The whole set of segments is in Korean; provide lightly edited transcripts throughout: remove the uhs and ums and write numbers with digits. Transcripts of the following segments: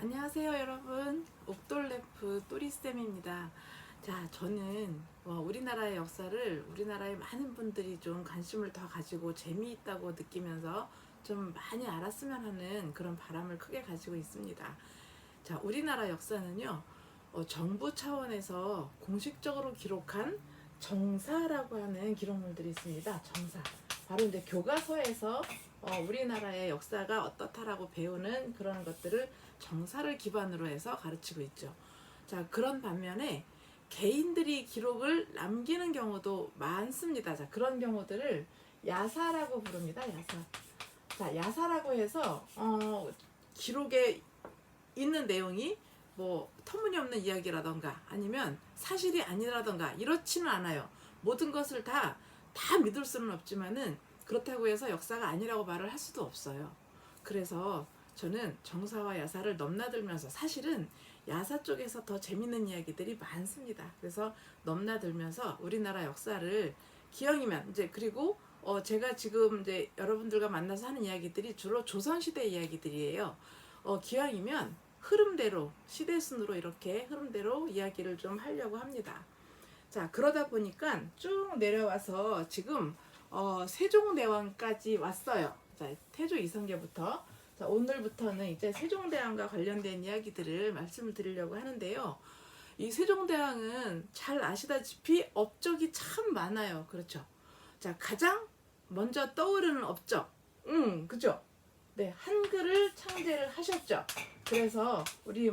안녕하세요 여러분, 옥돌래프 또리쌤입니다. 자, 저는 우리나라의 역사를 우리나라의 많은 분들이 좀 관심을 더 가지고 재미있다고 느끼면서 좀 많이 알았으면 하는 그런 바람을 크게 가지고 있습니다. 자, 우리나라 역사는요, 정부 차원에서 공식적으로 기록한 정사라고 하는 기록물들이 있습니다. 정사. 바로 이제 교과서에서 우리나라의 역사가 어떻다라고 배우는 그런 것들을 정사를 기반으로 해서 가르치고 있죠. 자, 그런 반면에 개인들이 기록을 남기는 경우도 많습니다. 자, 그런 경우들을 야사라고 부릅니다. 야사. 자, 야사라고 해서 기록에 있는 내용이 뭐 터무니없는 이야기라던가 아니면 사실이 아니라던가 이렇지는 않아요. 모든 것을 다 믿을 수는 없지만은 그렇다고 해서 역사가 아니라고 말을 할 수도 없어요. 그래서 저는 정사와 야사를 넘나들면서 사실은 야사 쪽에서 더 재밌는 이야기들이 많습니다. 그래서 넘나들면서 우리나라 역사를 기왕이면 이제 그리고 제가 지금 이제 여러분들과 만나서 하는 이야기들이 주로 조선시대 이야기들이에요. 기왕이면 흐름대로 시대순으로 이렇게 흐름대로 이야기를 좀 하려고 합니다. 자, 그러다 보니까 쭉 내려와서 지금 세종대왕까지 왔어요. 자, 태조 이성계부터. 자, 오늘부터는 이제 세종대왕과 관련된 이야기들을 말씀을 드리려고 하는데요. 이 세종대왕은 잘 아시다시피 업적이 참 많아요. 그렇죠? 자, 가장 먼저 떠오르는 업적. 그죠? 네, 한글을 창제를 하셨죠. 그래서 우리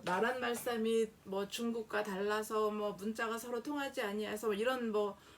나란 말씀이 뭐 중국과 달라서 뭐 문자가 서로 통하지 아니해서 이런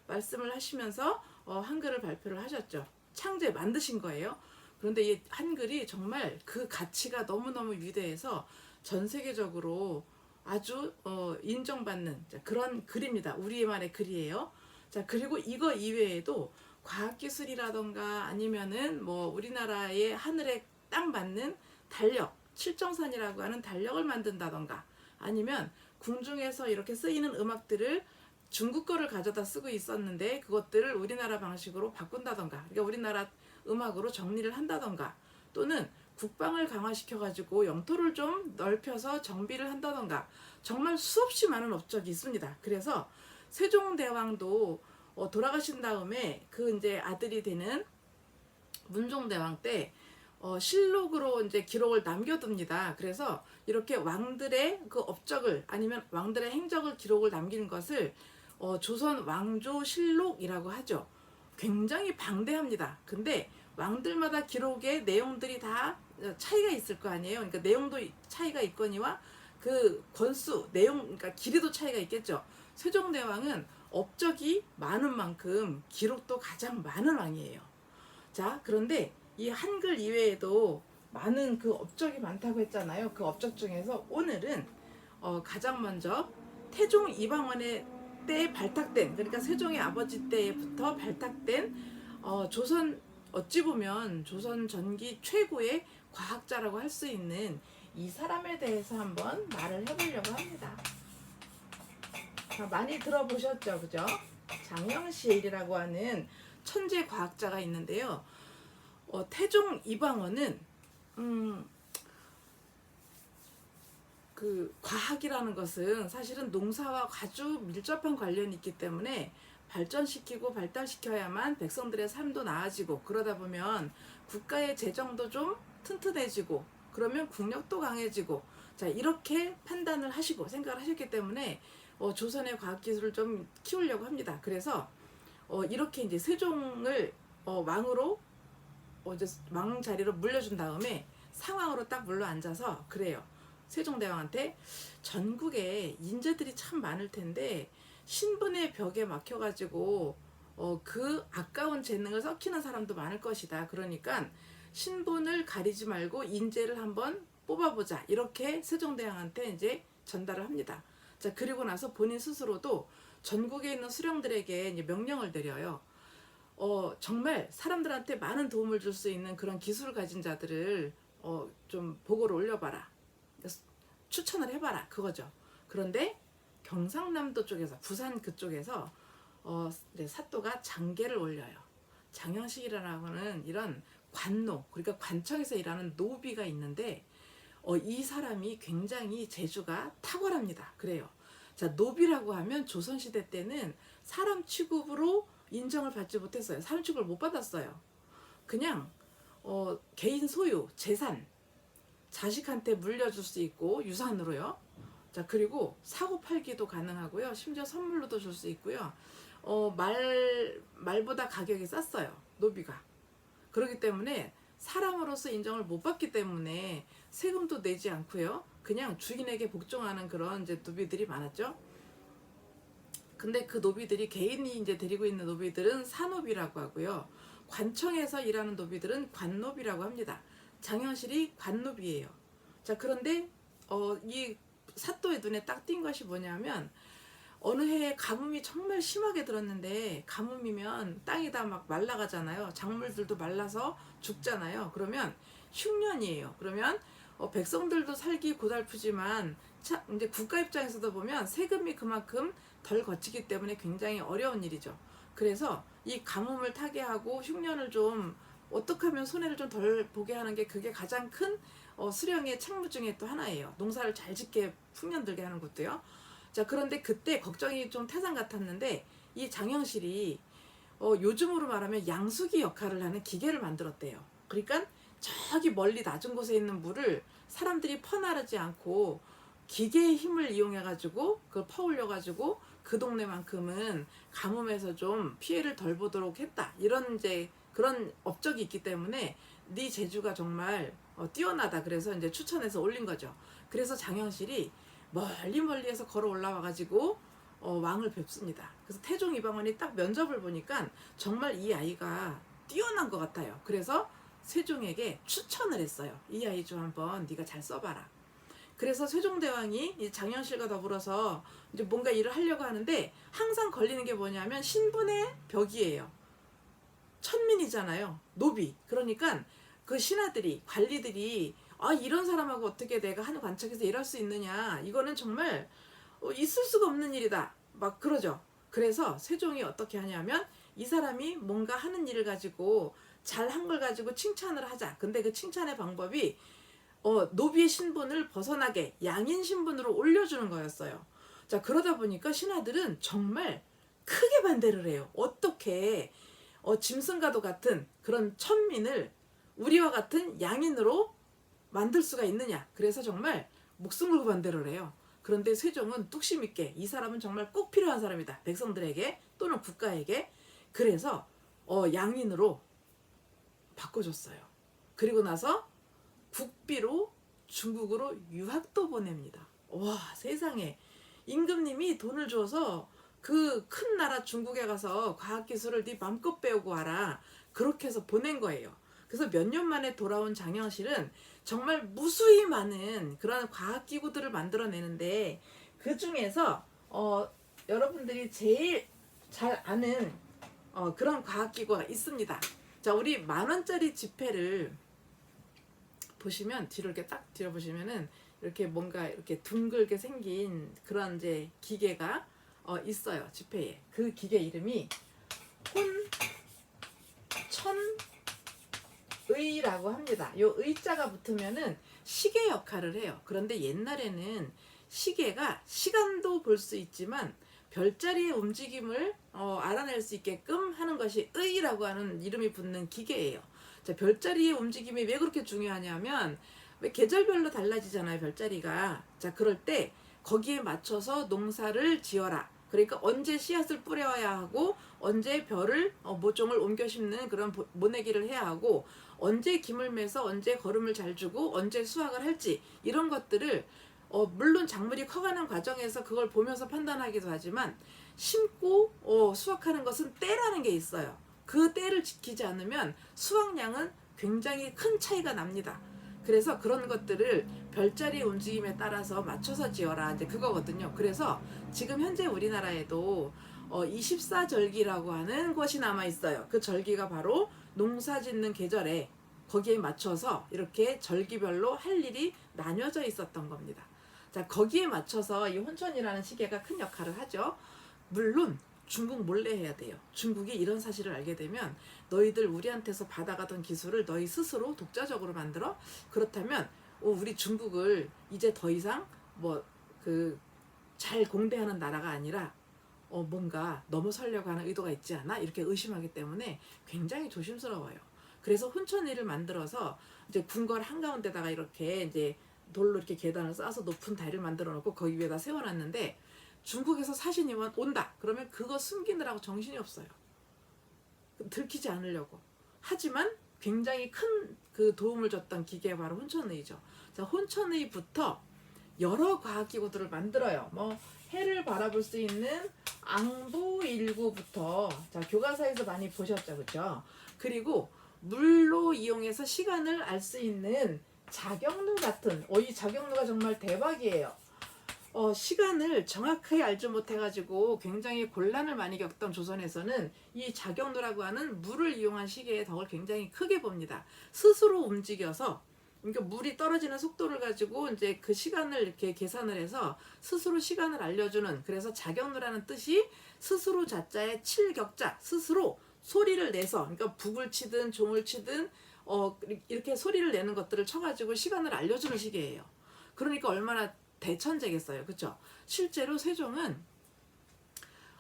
말씀을 하시면서 한글을 발표를 하셨죠. 창제 만드신 거예요. 그런데 이 한글이 정말 그 가치가 너무너무 위대해서 전 세계적으로 아주 인정받는 그런 글입니다. 우리만의 글이에요. 자, 그리고 이거 이외에도 과학기술이라던가 아니면은 우리나라의 하늘에 딱 맞는 달력, 칠정산이라고 하는 달력을 만든다던가 아니면 궁중에서 이렇게 쓰이는 음악들을 중국 거를 가져다 쓰고 있었는데 그것들을 우리나라 방식으로 바꾼다던가 그러니까 우리나라 음악으로 정리를 한다던가 또는 국방을 강화시켜가지고 영토를 좀 넓혀서 정비를 한다던가 정말 수없이 많은 업적이 있습니다. 그래서 세종대왕도 돌아가신 다음에 그 이제 아들이 되는 문종대왕 때 실록으로 이제 기록을 남겨둡니다. 그래서 이렇게 왕들의 그 업적을 아니면 왕들의 행적을 기록을 남기는 것을 조선 왕조실록이라고 하죠. 굉장히 방대합니다. 근데 왕들마다 기록의 내용들이 다 차이가 있을 거 아니에요. 그러니까 내용도 차이가 있거니와 그 권수, 내용, 그러니까 길이도 차이가 있겠죠. 세종대왕은 업적이 많은 만큼 기록도 가장 많은 왕이에요. 자, 그런데 이 한글 이외에도 많은 그 업적이 많다고 했잖아요. 그 업적 중에서 오늘은 가장 먼저 태종 이방원의 때 발탁된 그러니까 세종의 아버지 때부터 발탁된 조선 어찌 보면 조선 전기 최고의 과학자라고 할 수 있는 이 사람에 대해서 한번 말을 해보려고 합니다. 많이 들어보셨죠, 그죠? 장영실이라고 하는 천재 과학자가 있는데요. 태종 이방원은 그 과학이라는 것은 사실은 농사와 아주 밀접한 관련이 있기 때문에 발전시키고 발달시켜야만 백성들의 삶도 나아지고 그러다 보면 국가의 재정도 좀 튼튼해지고 그러면 국력도 강해지고 자 이렇게 판단을 하시고 생각을 하셨기 때문에 조선의 과학기술을 좀 키우려고 합니다. 그래서 이렇게 이제 세종을 왕으로 이제 왕 자리로 물려준 다음에 상왕으로 딱 물러 앉아서 그래요. 세종대왕한테 전국에 인재들이 참 많을 텐데 신분의 벽에 막혀가지고 그 아까운 재능을 썩히는 사람도 많을 것이다. 그러니까 신분을 가리지 말고 인재를 한번 뽑아보자. 이렇게 세종대왕한테 이제 전달을 합니다. 자, 그리고 나서 본인 스스로도 전국에 있는 수령들에게 이제 명령을 내려요. 정말 사람들한테 많은 도움을 줄 수 있는 그런 기술을 가진 자들을 좀 보고를 올려봐라. 추천을 해봐라. 그거죠. 그런데 경상남도 쪽에서 부산 그쪽에서 사또가 장계를 올려요. 장영식이라는 이런 관노 그러니까 관청에서 일하는 노비가 있는데 이 사람이 굉장히 재주가 탁월합니다. 그래요. 자, 노비라고 하면 조선시대 때는 사람 취급으로 인정을 받지 못했어요. 사람 취급을 못 받았어요. 그냥 개인 소유, 재산, 자식한테 물려줄 수 있고 유산으로요. 자, 그리고 사고 팔기도 가능하고요. 심지어 선물로도 줄 수 있고요. 말보다 가격이 쌌어요. 노비가. 그렇기 때문에 사람으로서 인정을 못 받기 때문에 세금도 내지 않고요. 그냥 주인에게 복종하는 그런 이제 노비들이 많았죠. 근데 그 노비들이 개인이 이제 데리고 있는 노비들은 사노비라고 하고요. 관청에서 일하는 노비들은 관노비라고 합니다. 장현실이 관노비예요. 자, 그런데 이 사또의 눈에 딱 띈 것이 뭐냐면 어느 해에 가뭄이 정말 심하게 들었는데 가뭄이면 땅이 다 막 말라가잖아요. 작물들도 말라서 죽잖아요. 그러면 흉년이에요. 그러면 백성들도 살기 고달프지만 이제 국가 입장에서도 보면 세금이 그만큼 덜 거치기 때문에 굉장히 어려운 일이죠. 그래서 이 가뭄을 타개하고 흉년을 좀 어떻게 하면 손해를 좀 덜 보게 하는 게 그게 가장 큰 수령의 책무 중에 또 하나예요. 농사를 잘 짓게 흉년 들게 하는 것도요. 자, 그런데 그때 걱정이 좀 태산 같았는데 이 장영실이 요즘으로 말하면 양수기 역할을 하는 기계를 만들었대요. 그러니까 저기 멀리 낮은 곳에 있는 물을 사람들이 퍼나르지 않고 기계의 힘을 이용해가지고 그걸 퍼올려가지고 그 동네만큼은 가뭄에서 좀 피해를 덜 보도록 했다. 이런 이제 그런 업적이 있기 때문에 네 재주가 정말 뛰어나다. 그래서 이제 추천해서 올린 거죠. 그래서 장영실이 멀리에서 걸어 올라와가지고 왕을 뵙습니다. 그래서 태종 이방원이 딱 면접을 보니까 정말 이 아이가 뛰어난 것 같아요. 그래서 세종에게 추천을 했어요. 이 아이 좀 한번 네가 잘 써봐라. 그래서 세종대왕이 이 장영실과 더불어서 이제 뭔가 일을 하려고 하는데 항상 걸리는 게 뭐냐면 신분의 벽이에요. 천민이잖아요. 노비. 그러니까 그 신하들이 관리들이 이런 사람하고 어떻게 내가 한 관청에서 일할 수 있느냐. 이거는 정말 있을 수가 없는 일이다. 막 그러죠. 그래서 세종이 어떻게 하냐면 이 사람이 뭔가 하는 일을 가지고 잘한 걸 가지고 칭찬을 하자. 근데 그 칭찬의 방법이 노비의 신분을 벗어나게 양인 신분으로 올려주는 거였어요. 자, 그러다 보니까 신하들은 정말 크게 반대를 해요. 어떻게 짐승과도 같은 그런 천민을 우리와 같은 양인으로 만들 수가 있느냐. 그래서 정말 목숨 걸고 반대를 해요. 그런데 세종은 뚝심 있게 이 사람은 정말 꼭 필요한 사람이다. 백성들에게 또는 국가에게. 그래서 양인으로 바꿔줬어요. 그리고 나서 국비로 중국으로 유학도 보냅니다. 와, 세상에. 임금님이 돈을 줘서 그 큰 나라 중국에 가서 과학기술을 네 맘껏 배우고 와라. 그렇게 해서 보낸 거예요. 그래서 몇 년 만에 돌아온 장영실은 정말 무수히 많은 그런 과학기구들을 만들어내는데 그 중에서 여러분들이 제일 잘 아는 그런 과학기구가 있습니다. 자, 우리 10,000원짜리 지폐를 보시면 뒤로 이렇게 딱 뒤로 보시면은 이렇게 뭔가 이렇게 둥글게 생긴 그런 이제 기계가 있어요. 지폐에. 그 기계 이름이 혼천의라고 합니다. 요 의자가 붙으면은 시계 역할을 해요. 그런데 옛날에는 시계가 시간도 볼 수 있지만 별자리의 움직임을 알아낼 수 있게끔 하는 것이 의라고 하는 이름이 붙는 기계예요. 자, 별자리의 움직임이 왜 그렇게 중요하냐면 왜 계절별로 달라지잖아요, 별자리가. 자, 그럴 때 거기에 맞춰서 농사를 지어라. 그러니까 언제 씨앗을 뿌려야 하고 언제 별을 모종을 옮겨 심는 그런 모내기를 해야 하고 언제 김을 매서 언제 거름을 잘 주고 언제 수확을 할지 이런 것들을 물론 작물이 커가는 과정에서 그걸 보면서 판단하기도 하지만 심고 수확하는 것은 때라는 게 있어요. 그 때를 지키지 않으면 수확량은 굉장히 큰 차이가 납니다. 그래서 그런 것들을 별자리 움직임에 따라서 맞춰서 지어라 이제 그거거든요. 그래서 지금 현재 우리나라에도 24절기라고 하는 것이 남아 있어요. 그 절기가 바로 농사 짓는 계절에 거기에 맞춰서 이렇게 절기별로 할 일이 나뉘어져 있었던 겁니다. 자, 거기에 맞춰서 이 혼천이라는 시계가 큰 역할을 하죠. 물론 중국 몰래 해야 돼요. 중국이 이런 사실을 알게 되면 너희들 우리한테서 받아가던 기술을 너희 스스로 독자적으로 만들어? 그렇다면 우리 중국을 이제 더 이상 뭐 그 잘 공대하는 나라가 아니라 뭔가 넘어서려고 하는 의도가 있지 않아? 이렇게 의심하기 때문에 굉장히 조심스러워요. 그래서 훈천리를 만들어서 이제 궁궐 한가운데다가 이렇게 이제 돌로 이렇게 계단을 쌓아서 높은 다리를 만들어 놓고 거기 위에다 세워놨는데, 중국에서 사신이 온다 그러면 그거 숨기느라고 정신이 없어요. 들키지 않으려고. 하지만 굉장히 큰 그 도움을 줬던 기계가 바로 훈천의죠. 자, 훈천의부터 여러 과학기구들을 만들어요. 뭐 해를 바라볼 수 있는 앙부일구부터, 자, 교과서에서 많이 보셨죠, 그렇죠? 그리고 물로 이용해서 시간을 알 수 있는 자경루 같은, 이 자경루가 정말 대박이에요. 시간을 정확하게 알지 못해가지고 굉장히 곤란을 많이 겪던 조선에서는 이 자경루라고 하는 물을 이용한 시계의 덕을 굉장히 크게 봅니다. 스스로 움직여서, 그러니까 물이 떨어지는 속도를 가지고 이제 그 시간을 이렇게 계산을 해서 스스로 시간을 알려주는, 그래서 자경루라는 뜻이 스스로 자자의 칠격자, 스스로 소리를 내서, 그러니까 북을 치든 종을 치든 이렇게 소리를 내는 것들을 쳐가지고 시간을 알려주는 시계예요. 그러니까 얼마나 대천재겠어요, 그렇죠? 실제로 세종은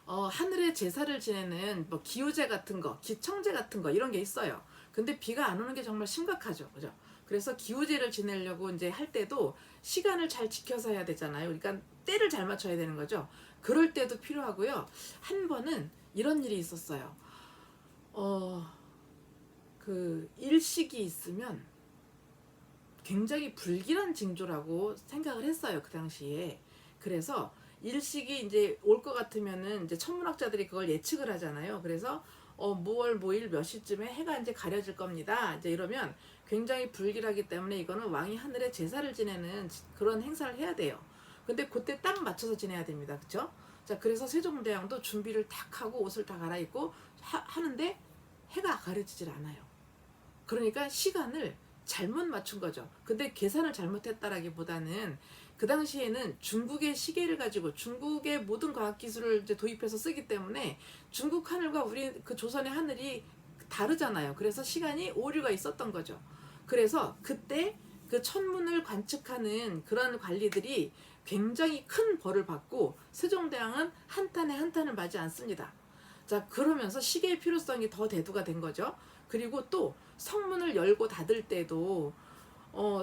하늘에 제사를 지내는 뭐 기우제 같은 거, 기청제 같은 거 이런 게 있어요. 근데 비가 안 오는 게 정말 심각하죠, 그죠? 그래서 기우제를 지내려고 이제 할 때도 시간을 잘 지켜서 해야 되잖아요. 그러니까 때를 잘 맞춰야 되는 거죠. 그럴 때도 필요하고요. 한 번은 이런 일이 있었어요. 그 일식이 있으면 굉장히 불길한 징조라고 생각을 했어요, 그 당시에. 그래서 일식이 이제 올 것 같으면은 이제 천문학자들이 그걸 예측을 하잖아요. 그래서 무월 뭐일 몇 시쯤에 해가 이제 가려질 겁니다. 이제 이러면 굉장히 불길하기 때문에 이거는 왕이 하늘에 제사를 지내는 그런 행사를 해야 돼요. 근데 그때 딱 맞춰서 지내야 됩니다, 그렇죠? 자, 그래서 세종대왕도 준비를 탁 하고 옷을 다 갈아입고 하는데 해가 가려지질 않아요. 그러니까 시간을 잘못 맞춘 거죠. 근데 계산을 잘못했다라기보다는 그 당시에는 중국의 시계를 가지고 중국의 모든 과학기술을 이제 도입해서 쓰기 때문에 중국 하늘과 우리 그 조선의 하늘이 다르잖아요. 그래서 시간이 오류가 있었던 거죠. 그래서 그때 그 천문을 관측하는 그런 관리들이 굉장히 큰 벌을 받고 세종대왕은 한탄에 한탄을 맞지 않습니다. 자, 그러면서 시계의 필요성이 더 대두가 된 거죠. 그리고 또 성문을 열고 닫을 때도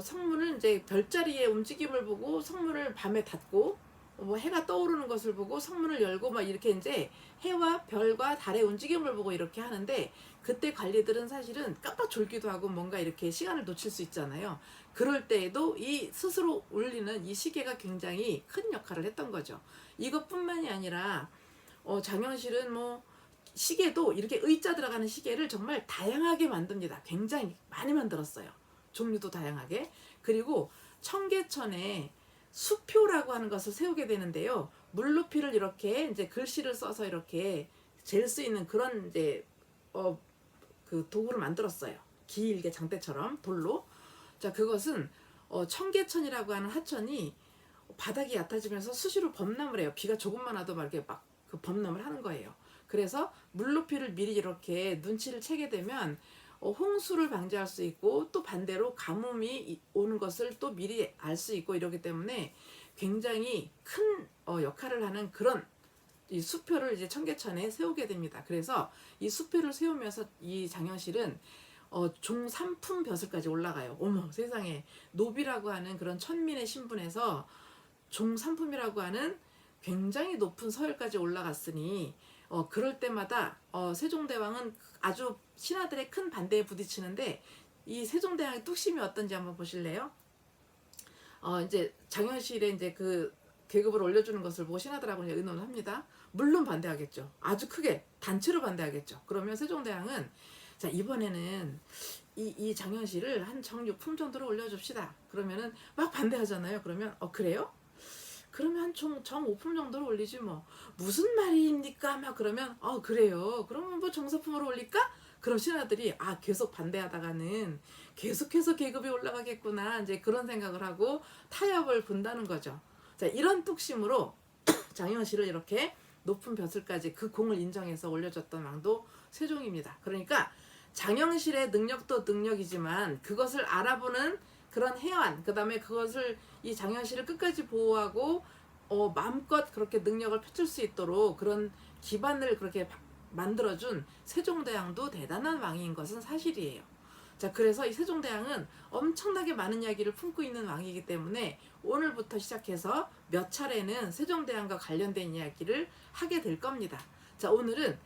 성문을 이제 별자리의 움직임을 보고 성문을 밤에 닫고, 뭐 해가 떠오르는 것을 보고 성문을 열고 막 이렇게 이제 해와 별과 달의 움직임을 보고 이렇게 하는데, 그때 관리들은 사실은 깜빡 졸기도 하고 뭔가 이렇게 시간을 놓칠 수 있잖아요. 그럴 때에도 이 스스로 울리는 이 시계가 굉장히 큰 역할을 했던 거죠. 이것뿐만이 아니라 장영실은 뭐 시계도 이렇게 의자 들어가는 시계를 정말 다양하게 만듭니다. 굉장히 많이 만들었어요. 종류도 다양하게. 그리고 청계천에 수표라고 하는 것을 세우게 되는데요. 물높이를 이렇게 이제 글씨를 써서 이렇게 잴 수 있는 그런 이제 그 도구를 만들었어요. 길게 장대처럼 돌로. 자, 그것은 청계천이라고 하는 하천이 바닥이 얕아지면서 수시로 범람을 해요. 비가 조금만 와도 막 이렇게 막 그 범람을 하는 거예요. 그래서 물높이를 미리 이렇게 눈치를 채게 되면 홍수를 방지할 수 있고, 또 반대로 가뭄이 오는 것을 또 미리 알 수 있고, 이러기 때문에 굉장히 큰 역할을 하는 그런 이 수표를 이제 청계천에 세우게 됩니다. 그래서 이 수표를 세우면서 이 장영실은 종삼품 벼슬까지 올라가요. 어머 세상에, 노비라고 하는 그런 천민의 신분에서 종삼품이라고 하는 굉장히 높은 서열까지 올라갔으니 그럴 때마다 세종대왕은 아주 신하들의 큰 반대에 부딪히는데, 이 세종대왕의 뚝심이 어떤지 한번 보실래요? 이제 장현실의 이제 그 계급을 올려주는 것을 보고 신하들하고 이제 의논을 합니다. 물론 반대하겠죠. 아주 크게 단체로 반대하겠죠. 그러면 세종대왕은 자, 이번에는 이 장현실을 한 정 6품 정도로 올려줍시다. 그러면은 막 반대하잖아요. 그러면 그래요? 그러면 한 정 5품 정도로 올리지 뭐. 무슨 말입니까? 막 그러면 그래요. 그러면 뭐 정사품으로 올릴까? 그럼 신하들이 계속 반대하다가는 계속해서 계급이 올라가겠구나, 이제 그런 생각을 하고 타협을 본다는 거죠. 자, 이런 뚝심으로 장영실을 이렇게 높은 벼슬까지 그 공을 인정해서 올려줬던 왕도 세종입니다. 그러니까 장영실의 능력도 능력이지만 그것을 알아보는 그런 해안, 그 다음에 그것을 이 장영실을 끝까지 보호하고 마음껏 그렇게 능력을 펼칠 수 있도록 그런 기반을 그렇게 만들어준 세종대왕도 대단한 왕인 것은 사실이에요. 자, 그래서 이 세종대왕은 엄청나게 많은 이야기를 품고 있는 왕이기 때문에 오늘부터 시작해서 몇 차례는 세종대왕과 관련된 이야기를 하게 될 겁니다. 자, 오늘은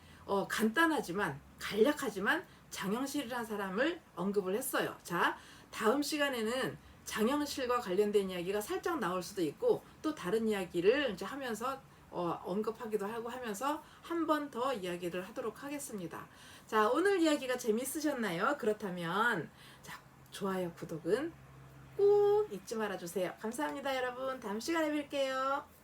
간단하지만 간략하지만 장영실이라는 사람을 언급을 했어요. 자, 다음 시간에는 장영실과 관련된 이야기가 살짝 나올 수도 있고 또 다른 이야기를 이제 하면서 언급하기도 하고 하면서 한 번 더 이야기를 하도록 하겠습니다. 자, 오늘 이야기가 재밌으셨나요? 그렇다면 자, 좋아요, 구독은 꼭 잊지 말아주세요. 감사합니다, 여러분. 다음 시간에 뵐게요.